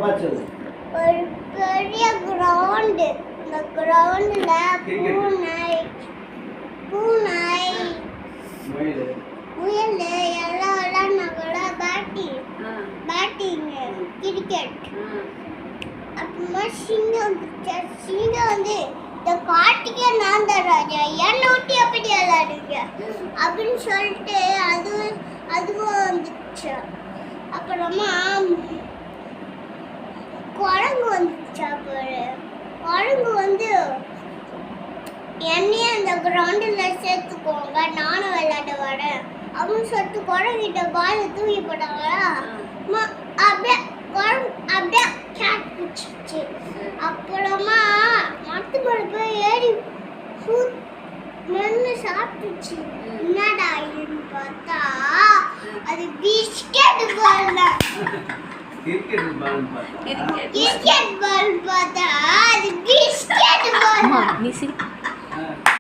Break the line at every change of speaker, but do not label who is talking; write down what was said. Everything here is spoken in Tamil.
ஒரு பெரிய கிரவுண்ட். இந்த கிரவுண்ட்ல பூனை முயல் எல்லாம் விளையாடுனாங்கள. Batting cricket. அப்புறமா சிங்கம் வந்து இந்த காட்டுக்கே நான் தான் ராஜா, என்ன ஊட்டி எப்படி விளையாடுங்க அப்படின்னு சொல்லிட்டு அதுவும் வந்துச்சு. அப்புறமா குரங்கு வந்துச்சு. அப்புறம் குரங்கு வந்து என்னையும் அந்த கிரவுண்டில் சேர்த்துக்கோங்க, நானும் விளையாட வரேன் அப்படின்னு சொல்லிட்டு குரங்கிட்ட பால் தூக்கி போட்டாங்களா. அப்படியே அப்படியே கேட் பிடிச்சிச்சு. அப்புறமா மரத்து மேலே போய் ஏறி மென்று சாப்பிட்டுச்சு. என்னடா இதுன்னு பார்த்தா அது பிஸ்கெட் பால் தான். கிரிக்கெட் பால் பார்த்தா அது பிஸ்கெட் பால்.